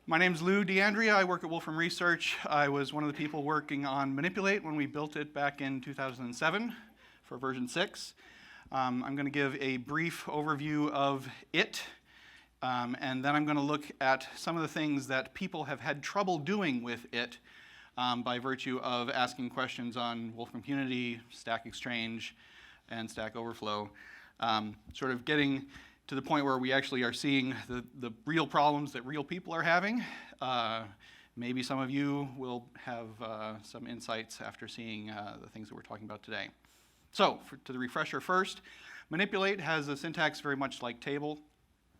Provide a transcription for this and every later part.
My name's Lou D'Andrea. I work at Wolfram Research. I was one of the people working on Manipulate when we built it back in 2007 for version 6. I'm going to give a brief overview of it, and then I'm going to look at some of the things that people have had trouble doing with it by virtue of asking questions on Wolfram Unity, Stack Exchange, and Stack Overflow, sort of getting to the point where we actually are seeing the real problems that real people are having. Maybe some of you will have some insights after seeing the things that we're talking about today. So, to the refresher first, Manipulate has a syntax very much like table.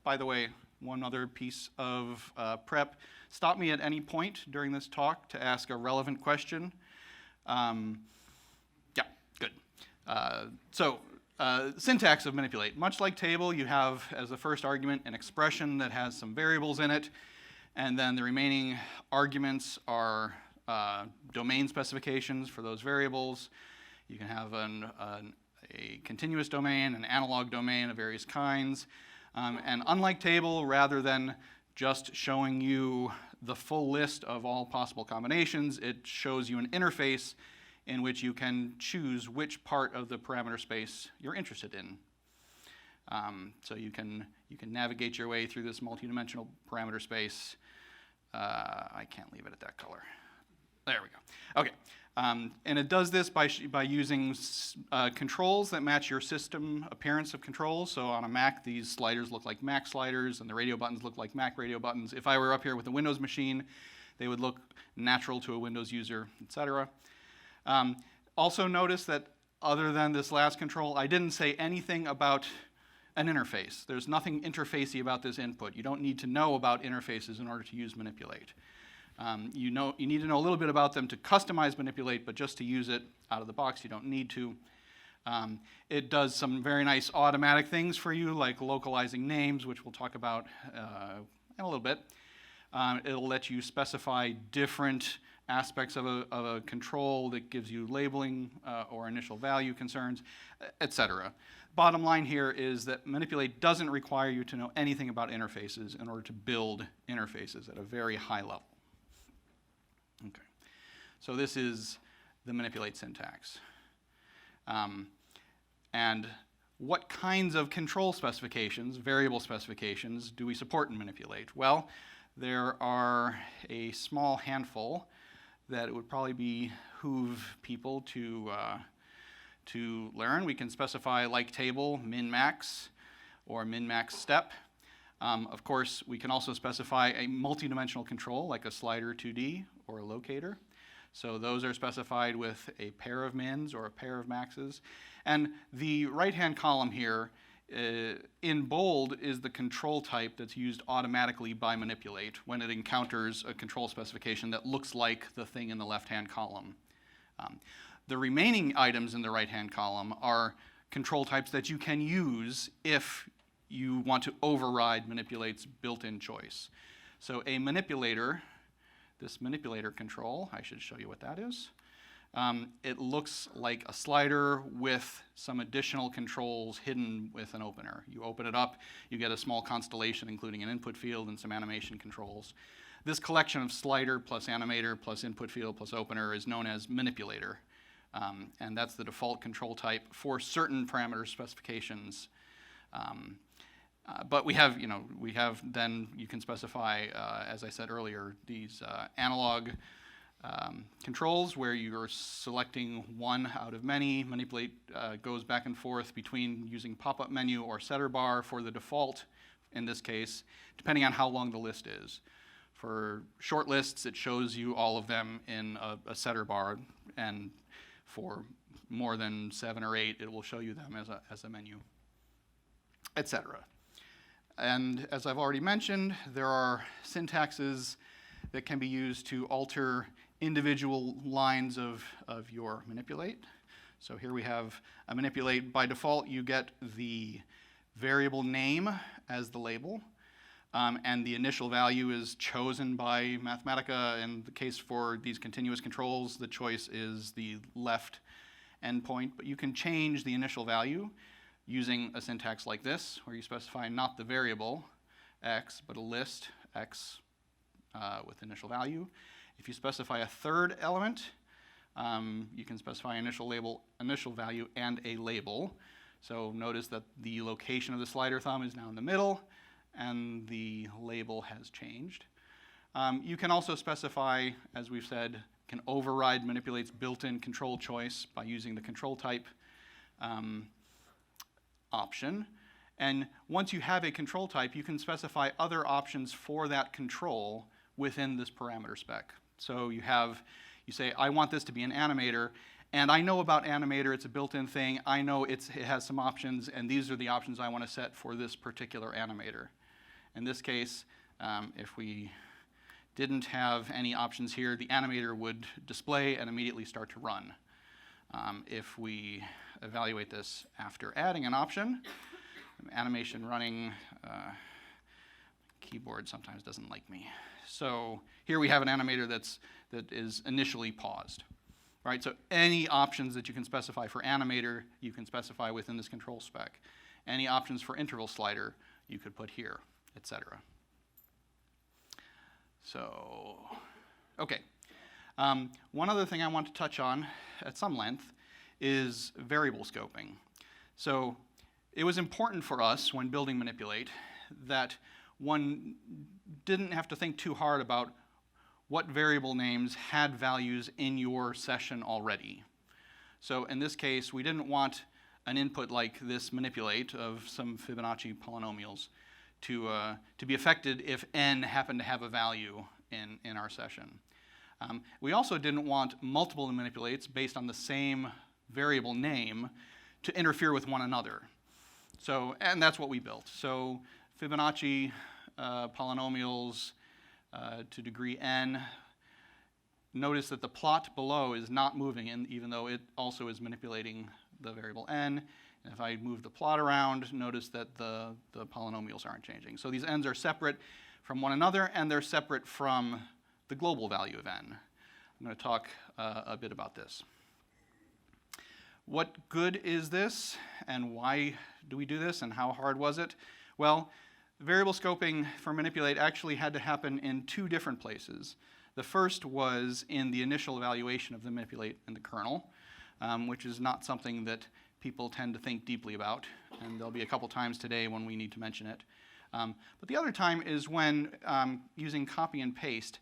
By the way, one other piece of prep. Stop me at any point during this talk to ask a relevant question. Yeah, good. Syntax of Manipulate. Much like table, you have as the first argument an expression that has some variables in it, and then the remaining arguments are domain specifications for those variables. You can have a continuous domain, an analog domain of various kinds, and unlike table, rather than just showing you the full list of all possible combinations, it shows you an interface in which you can choose which part of the parameter space you're interested in. So you can navigate your way through this multidimensional parameter space. I can't leave it at that color. There we go. Okay, and it does this by using controls that match your system appearance of controls. So on a Mac, these sliders look like Mac sliders, and the radio buttons look like Mac radio buttons. If I were up here with a Windows machine, they would look natural to a Windows user, etc. Also notice that other than this last control, I didn't say anything about an interface. There's nothing interfacey about this input. You don't need to know about interfaces in order to use Manipulate. You need to know a little bit about them to customize Manipulate, but just to use it out of the box, you don't need to. It does some very nice automatic things for you, like localizing names, which we'll talk about in a little bit. It'll let you specify different aspects of a control that gives you labeling or initial value concerns, etc. Bottom line here is that Manipulate doesn't require you to know anything about interfaces in order to build interfaces at a very high level. Okay, so this is the Manipulate syntax. And what kinds of control specifications, variable specifications, do we support in Manipulate? Well, there are a small handful that it would probably behoove people to learn. We can specify like table, min-max, or min-max step. Of course, we can also specify a multidimensional control, like a slider 2D or a locator. So those are specified with a pair of mins or a pair of maxes. And the right-hand column here, in bold, is the control type that's used automatically by Manipulate when it encounters a control specification that looks like the thing in the left-hand column. The remaining items in the right-hand column are control types that you can use if you want to override Manipulate's built-in choice. So a manipulator, this manipulator control, I should show you what that is. It looks like a slider with some additional controls hidden with an opener. You open it up, you get a small constellation including an input field and some animation controls. This collection of slider plus animator plus input field plus opener is known as manipulator. And that's the default control type for certain parameter specifications. But we have then you can specify, as I said earlier, these analog controls where you're selecting one out of many. Manipulate goes back and forth between using pop-up menu or setter bar for the default, in this case, depending on how long the list is. For short lists, it shows you all of them in a setter bar, and for more than 7 or 8, it will show you them as a menu, etc. And as I've already mentioned, there are syntaxes that can be used to alter individual lines of your Manipulate. So here we have a Manipulate. By default, you get the variable name as the label, and the initial value is chosen by Mathematica. In the case for these continuous controls, the choice is the left endpoint, but you can change the initial value using a syntax like this, where you specify not the variable x, but a list x with initial value. If you specify a third element, you can specify initial value, and a label. So notice that the location of the slider thumb is now in the middle, and the label has changed. You can also specify, as we've said, can override manipulate's built-in control choice by using the control type option. And once you have a control type, you can specify other options for that control within this parameter spec. So you say, I want this to be an animator, and I know about animator, it's a built-in thing, I know it has some options, and these are the options I want to set for this particular animator. In this case, if we didn't have any options here, the animator would display and immediately start to run. If we evaluate this after adding an option, animation running, keyboard sometimes doesn't like me. So here we have an animator that is initially paused. Right? So any options that you can specify for animator, you can specify within this control spec. Any options for interval slider, you could put here, etc. So, okay. One other thing I want to touch on at some length is variable scoping. So it was important for us when building Manipulate that one didn't have to think too hard about what variable names had values in your session already. So in this case, we didn't want an input like this manipulate of some Fibonacci polynomials to be affected if n happened to have a value in our session. We also didn't want multiple manipulates based on the same variable name to interfere with one another. So, and that's what we built. So Fibonacci polynomials to degree n. Notice that the plot below is not moving, even though it also is manipulating the variable n. And if I move the plot around, notice that the polynomials aren't changing. So these n's are separate from one another, and they're separate from the global value of n. I'm going to talk a bit about this. What good is this, and why do we do this, and how hard was it? Well, variable scoping for Manipulate actually had to happen in two different places. The first was in the initial evaluation of the Manipulate in the kernel, which is not something that people tend to think deeply about, and there'll be a couple times today when we need to mention it. But the other time is when using copy and paste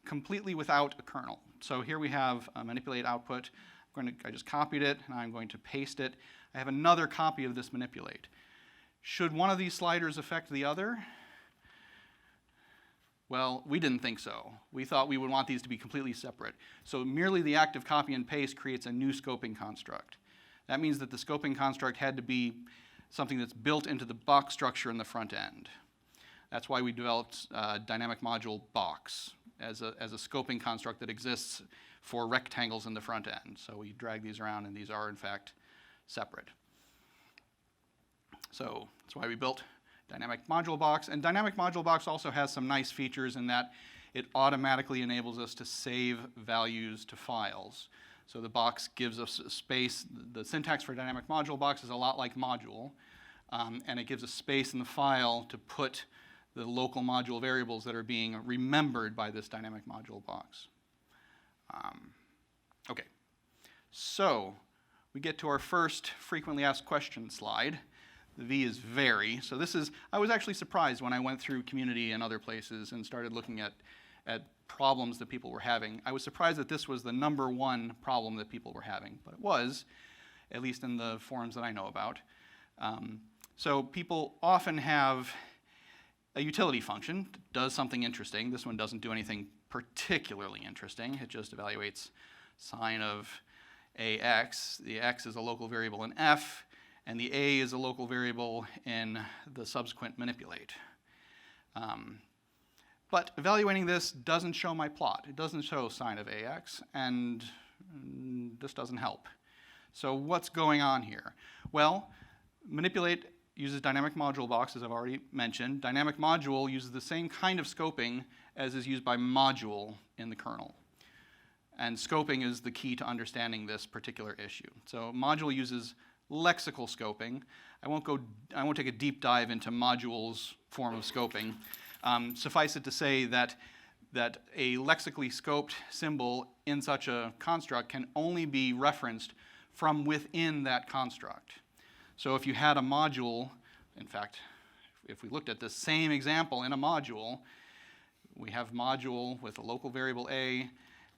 completely without a kernel. So here we have a Manipulate output. I just copied it, and I'm going to paste it. I have another copy of this Manipulate. Should one of these sliders affect the other? Well, we didn't think so. We thought we would want these to be completely separate. So merely the act of copy and paste creates a new scoping construct. That means that the scoping construct had to be something that's built into the box structure in the front end. That's why we developed dynamic module box as a scoping construct that exists for rectangles in the front end. So we drag these around, and these are, in fact, separate. So that's why we built dynamic module box. And dynamic module box also has some nice features in that it automatically enables us to save values to files. So the box gives us space. The syntax for dynamic module box is a lot like module, and it gives us space in the file to put the local module variables that are being remembered by this dynamic module box. Okay, so we get to our first frequently asked questions slide. The V is very. So this is, I was actually surprised when I went through community and other places and started looking at problems that people were having. I was surprised that this was the #1 problem that people were having, but it was, at least in the forums that I know about. So people often have a utility function that does something interesting. This one doesn't do anything particularly interesting. It just evaluates sine of ax. The x is a local variable in f, and the a is a local variable in the subsequent manipulate. But evaluating this doesn't show my plot. It doesn't show sine of ax, and this doesn't help. So what's going on here? Well, manipulate uses dynamic module box, as I've already mentioned. Dynamic module uses the same kind of scoping as is used by module in the kernel. And scoping is the key to understanding this particular issue. So module uses lexical scoping. I won't take a deep dive into module's form of scoping. Suffice it to say that that a lexically scoped symbol in such a construct can only be referenced from within that construct. So if you had a module, in fact, if we looked at the same example in a module, we have module with a local variable a,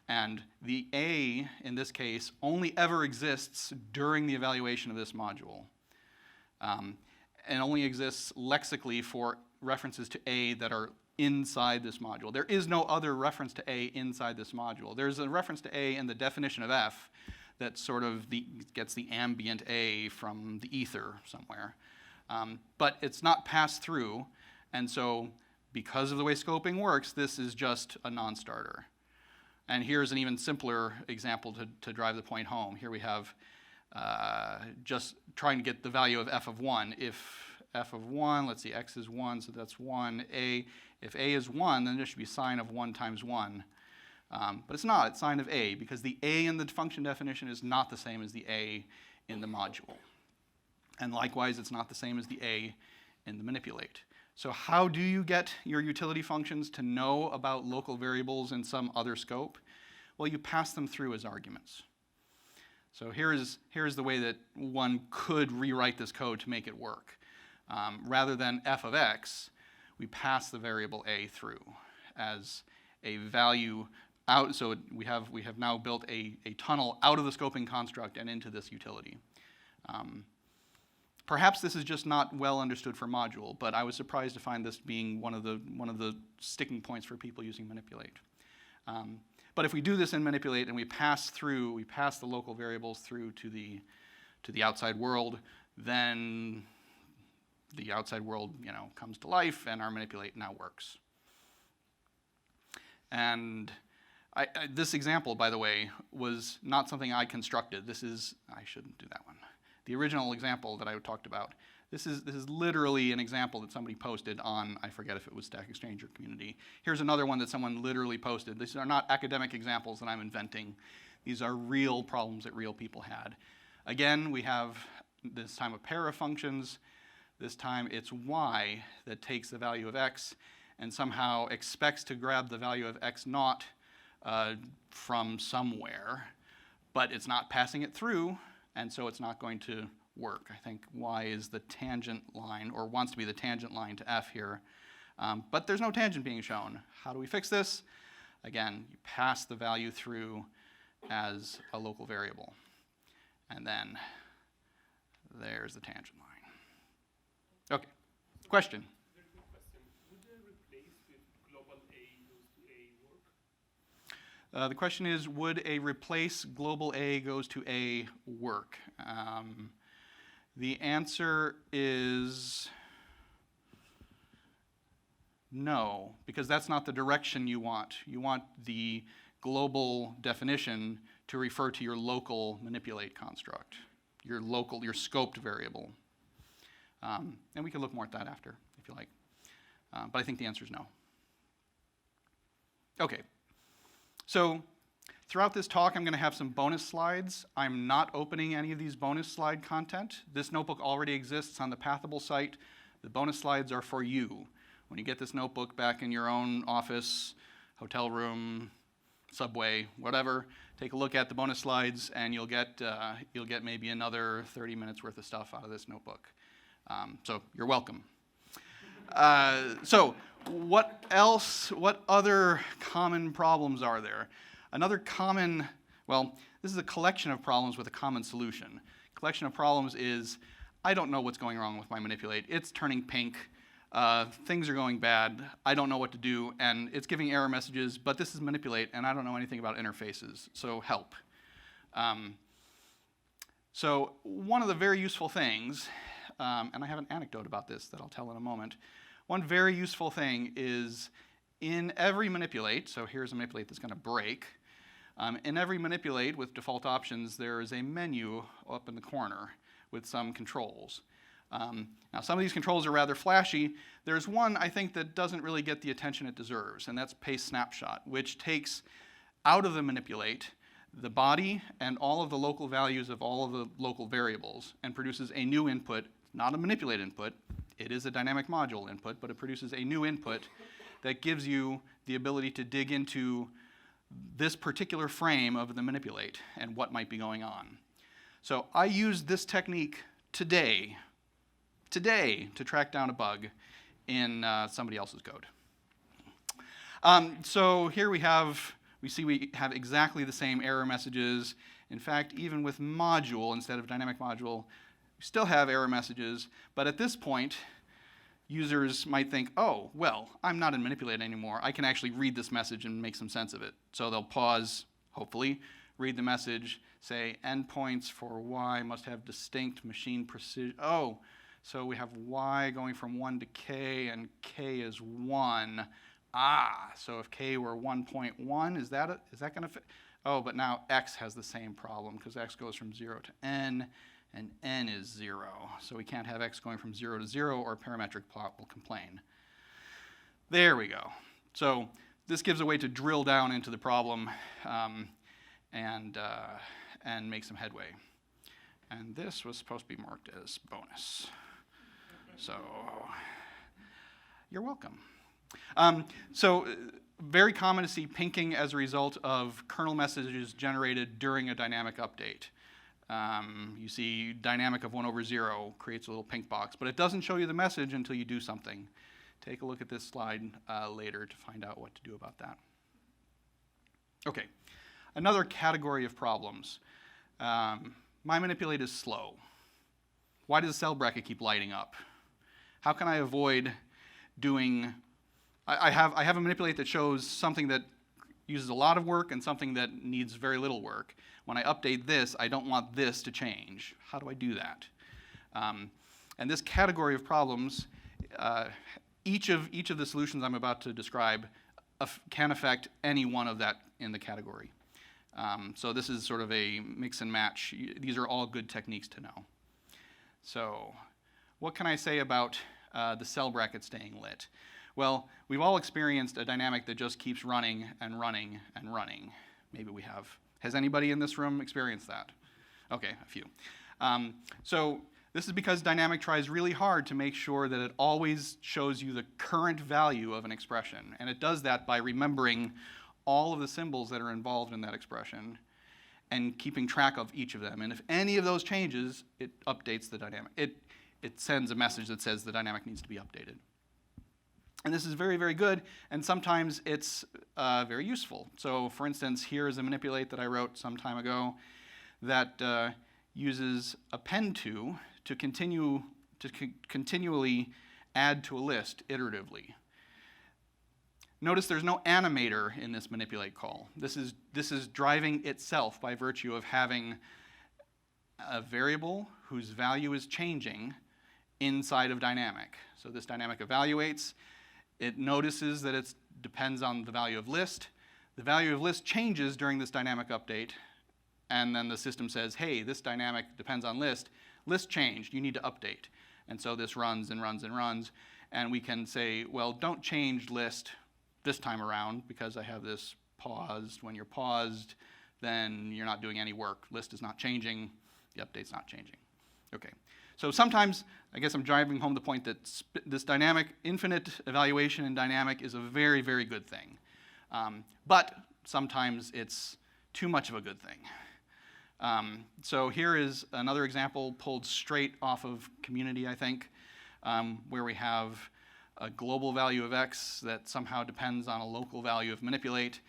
and the a, in this case, only ever exists during the evaluation of this module. And only exists lexically for references to a that are inside this module. There is no other reference to a inside this module. There's a reference to a in the definition of f that sort of gets the ambient a from the ether somewhere. But it's not passed through, and so because of the way scoping works, this is just a non-starter. And here's an even simpler example to drive the point home. Here we have just trying to get the value of f of 1. If f of 1, let's see, x is 1, so that's 1. If a is 1, then there should be sine of 1 times 1. But it's not, it's sine of a, because the a in the function definition is not the same as the a in the module. And likewise, it's not the same as the a in the manipulate. So how do you get your utility functions to know about local variables in some other scope? Well, you pass them through as arguments. So here's the way that one could rewrite this code to make it work. Rather than f of x, we pass the variable a through as a value out. So we have now built a tunnel out of the scoping construct and into this utility. Perhaps this is just not well understood for module, but I was surprised to find this being one of the sticking points for people using manipulate. But if we do this in manipulate and we pass the local variables through to the outside world, then the outside world, comes to life, and our manipulate now works. And this example, by the way, was not something I constructed. I shouldn't do that one. The original example that I talked about, this is literally an example that somebody posted on, I forget if it was Stack Exchange or Community. Here's another one that someone literally posted. These are not academic examples that I'm inventing. These are real problems that real people had. Again, we have this time a pair of functions. This time it's y that takes the value of x and somehow expects to grab the value of x naught from somewhere, but it's not passing it through, and so it's not going to work. I think y is the tangent line, or wants to be the tangent line to f here, but there's no tangent being shown. How do we fix this? Again, you pass the value through as a local variable, and then there's the tangent line. Okay, question? Very quick question. Would the replace with global A goes to A work? The question is, would a replace global A goes to A work? The answer is no, because that's not the direction you want. You want the global definition to refer to your local manipulate construct, your scoped variable. And we can look more at that after, if you like. But I think the answer is no. Okay, so throughout this talk, I'm going to have some bonus slides. I'm not opening any of these bonus slide content. This notebook already exists on the Pathable site. The bonus slides are for you. When you get this notebook back in your own office, hotel room, subway, whatever, take a look at the bonus slides, and you'll get maybe another 30 minutes worth of stuff out of this notebook. So you're welcome. So what else, what other common problems are there? Another common, well, this is a collection of problems with a common solution. Collection of problems is, I don't know what's going wrong with my manipulate. It's turning pink. Things are going bad. I don't know what to do, and it's giving error messages, but this is manipulate, and I don't know anything about interfaces, so help. So one of the very useful things, and I have an anecdote about this that I'll tell in a moment. One very useful thing is in every manipulate, so here's a manipulate that's going to break. In every manipulate with default options, there is a menu up in the corner with some controls. Now, some of these controls are rather flashy. There's one, I think, that doesn't really get the attention it deserves, and that's paste snapshot, which takes out of the manipulate the body and all of the local values of all of the local variables and produces a new input, not a manipulate input. It is a dynamic module input, but it produces a new input that gives you the ability to dig into this particular frame of the manipulate and what might be going on. So I used this technique today to track down a bug in somebody else's code. So here we have exactly the same error messages. In fact, even with module instead of dynamic module, we still have error messages, but at this point, users might think, oh, well, I'm not in manipulate anymore. I can actually read this message and make some sense of it. So they'll pause, hopefully, read the message, say endpoints for y must have distinct machine precision. Oh, so we have y going from 1 to k, and k is 1. Ah, so if k were 1.1, is that going to fit? Oh, but now x has the same problem because x goes from 0 to n, and n is 0. So we can't have x going from 0 to 0 or parametric plot will complain. There we go. So this gives a way to drill down into the problem and make some headway. And this was supposed to be marked as bonus. So you're welcome. Very common to see pinking as a result of kernel messages generated during a dynamic update. You see dynamic of 1/0 creates a little pink box, but it doesn't show you the message until you do something. Take a look at this slide later to find out what to do about that. Okay, another category of problems. My manipulate is slow. Why does the cell bracket keep lighting up? How can I avoid doing... I have a manipulate that shows something that uses a lot of work and something that needs very little work. When I update this, I don't want this to change. How do I do that? And this category of problems, each of the solutions I'm about to describe can affect any one of that in the category. So this is sort of a mix and match. These are all good techniques to know. So what can I say about the cell bracket staying lit? Well, we've all experienced a dynamic that just keeps running and running and running. Maybe we have. Has anybody in this room experienced that? Okay, a few. So this is because dynamic tries really hard to make sure that it always shows you the current value of an expression. And it does that by remembering all of the symbols that are involved in that expression and keeping track of each of them. And if any of those changes, it updates the dynamic. It sends a message that says the dynamic needs to be updated. And this is very, very good, and sometimes it's very useful. So for instance, here is a manipulate that I wrote some time ago that uses append to continually add to a list iteratively. Notice there's no animator in this manipulate call. This is driving itself by virtue of having a variable whose value is changing inside of dynamic. So this dynamic evaluates. It notices that it depends on the value of list. The value of list changes during this dynamic update, and then the system says, hey, this dynamic depends on list. List changed, you need to update. And so this runs and runs and runs, and we can say, well, don't change list this time around because I have this paused. When you're paused, then you're not doing any work. List is not changing, the update's not changing. Okay. So sometimes, I guess I'm driving home the point that this dynamic, infinite evaluation in dynamic is a very, very good thing. But sometimes it's too much of a good thing. So here is another example pulled straight off of Community, I think, where we have a global value of x that somehow depends on a local value of manipulate.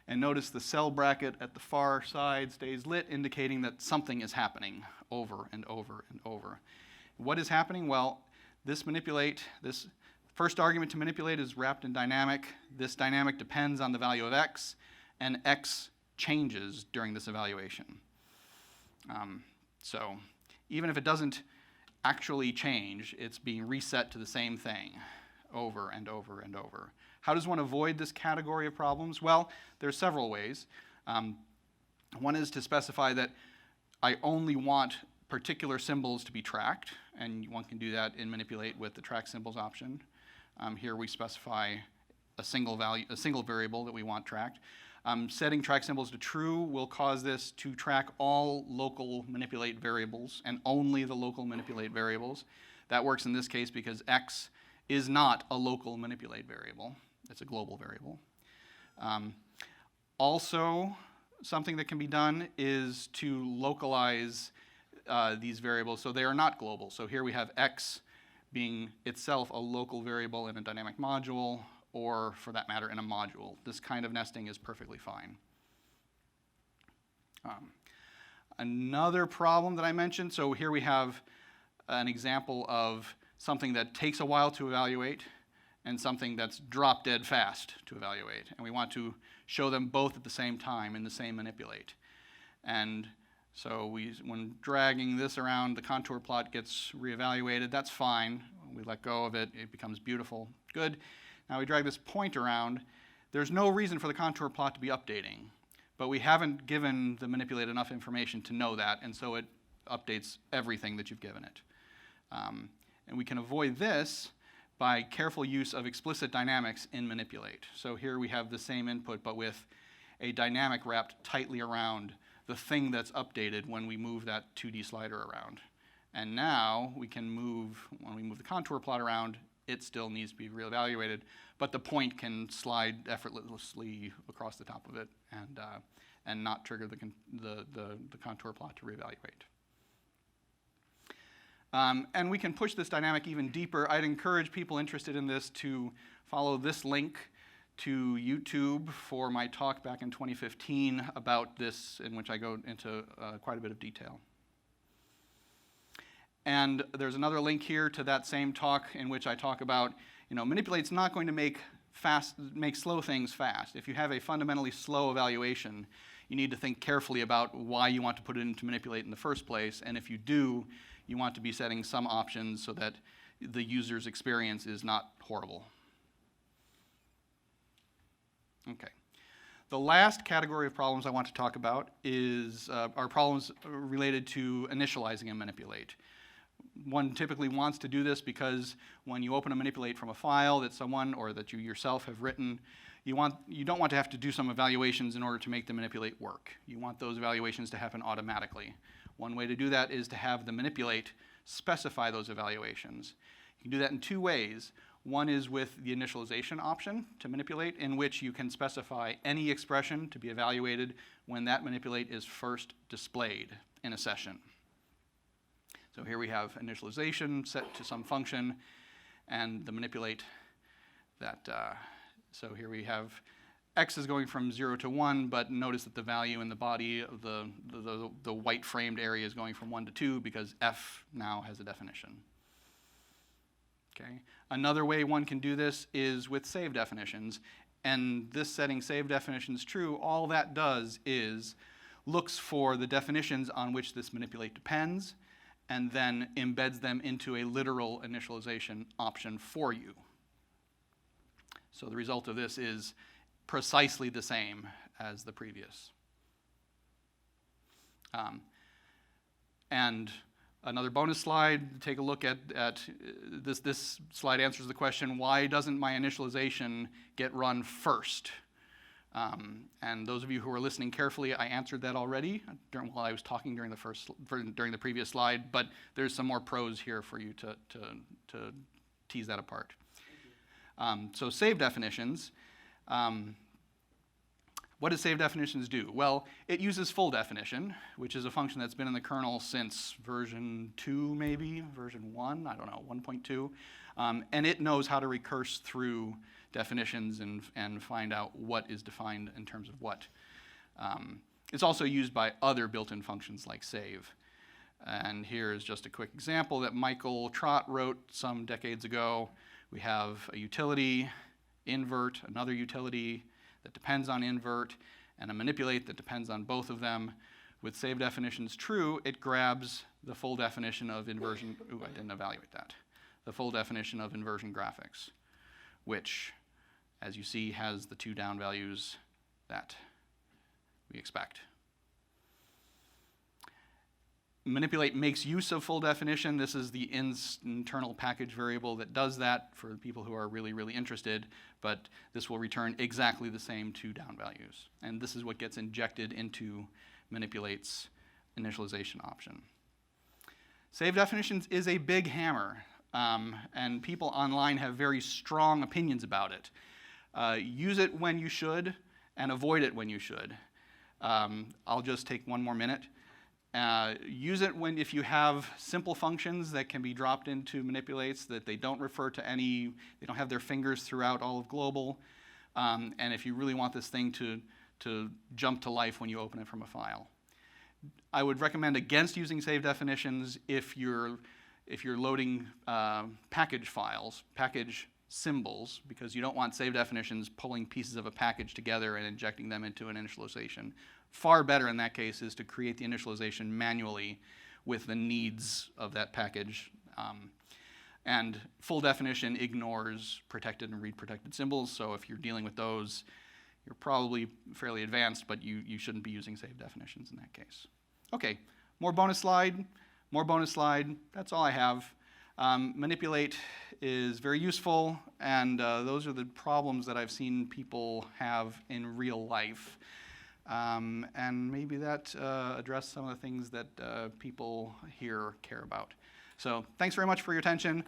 And notice the cell bracket at the far side stays lit, indicating that something is happening over and over and over. What is happening? Well, this first argument to manipulate is wrapped in dynamic. This dynamic depends on the value of x, and x changes during this evaluation. So even if it doesn't actually change, it's being reset to the same thing over and over and over. How does one avoid this category of problems? Well, there's several ways. One is to specify that I only want particular symbols to be tracked, and one can do that in manipulate with the track symbols option. Here we specify a single variable that we want tracked. Setting track symbols to true will cause this to track all local manipulate variables and only the local manipulate variables. That works in this case because x is not a local manipulate variable. It's a global variable. Also, something that can be done is to localize these variables so they are not global. So here we have x being itself a local variable in a dynamic module, or for that matter, in a module. This kind of nesting is perfectly fine. Another problem that I mentioned, so here we have an example of something that takes a while to evaluate and something that's drop dead fast to evaluate. And we want to show them both at the same time in the same manipulate. And so when dragging this around, the contour plot gets reevaluated. That's fine. We let go of it. It becomes beautiful. Good. Now we drag this point around. There's no reason for the contour plot to be updating. But we haven't given the manipulate enough information to know that, and so it updates everything that you've given it. And we can avoid this by careful use of explicit dynamics in manipulate. So here we have the same input, but with a dynamic wrapped tightly around the thing that's updated when we move that 2D slider around. And now we can move, when we move the contour plot around, it still needs to be reevaluated, but the point can slide effortlessly across the top of it and not trigger the contour plot to reevaluate. And we can push this dynamic even deeper. I'd encourage people interested in this to follow this link to YouTube for my talk back in 2015 about this, in which I go into quite a bit of detail. And there's another link here to that same talk in which I talk about, manipulate's not going to make slow things fast. If you have a fundamentally slow evaluation, you need to think carefully about why you want to put it into manipulate in the first place. And if you do, you want to be setting some options so that the user's experience is not horrible. Okay. The last category of problems I want to talk about are problems related to initializing and manipulate. One typically wants to do this because when you open a manipulate from a file that someone or that you yourself have written, you don't want to have to do some evaluations in order to make the manipulate work. You want those evaluations to happen automatically. One way to do that is to have the manipulate specify those evaluations. You can do that in two ways. One is with the initialization option to manipulate, in which you can specify any expression to be evaluated when that manipulate is first displayed in a session. So here we have initialization set to some function, and the manipulate that, so here we have x is going from 0 to 1, but notice that the value in the body of the white framed area is going from 1 to 2 because f now has a definition. Okay. Another way one can do this is with save definitions, and this setting save definitions true, all that does is looks for the definitions on which this manipulate depends, and then embeds them into a literal initialization option for you. So the result of this is precisely the same as the previous. And another bonus slide, take a look at this. This slide answers the question, why doesn't my initialization get run first? And those of you who are listening carefully, I answered that already while I was talking during the previous slide, but there's some more pros here for you to tease that apart. So save definitions. What does save definitions do? Well, it uses full definition, which is a function that's been in the kernel since version 2 maybe, version 1, I don't know, 1.2. And it knows how to recurse through definitions and find out what is defined in terms of what. It's also used by other built-in functions like save. And here is just a quick example that Michael Trott wrote some decades ago. We have a utility, invert, another utility that depends on invert, and a manipulate that depends on both of them. With save definitions true, it grabs the full definition of inversion. Ooh, I didn't evaluate that. The full definition of inversion graphics, which, as you see, has the two down values that we expect. Manipulate makes use of full definition. This is the internal package variable that does that for people who are really, really interested, but this will return exactly the same two down values. And this is what gets injected into manipulate's initialization option. Save definitions is a big hammer, and people online have very strong opinions about it. Use it when you should. and avoid it when you should. I'll just take one more minute. Use it if you have simple functions that can be dropped into manipulates, that they don't refer to they don't have their fingers throughout all of global, and if you really want this thing to jump to life when you open it from a file. I would recommend against using save definitions if you're loading package files, package symbols, because you don't want save definitions pulling pieces of a package together and injecting them into an initialization. Far better in that case is to create the initialization manually with the needs of that package. And full definition ignores protected and read protected symbols, so if you're dealing with those, you're probably fairly advanced, but you shouldn't be using save definitions in that case. Okay, more bonus slide, that's all I have. Manipulate is very useful, and those are the problems that I've seen people have in real life. And maybe that addressed some of the things that people here care about. So thanks very much for your attention.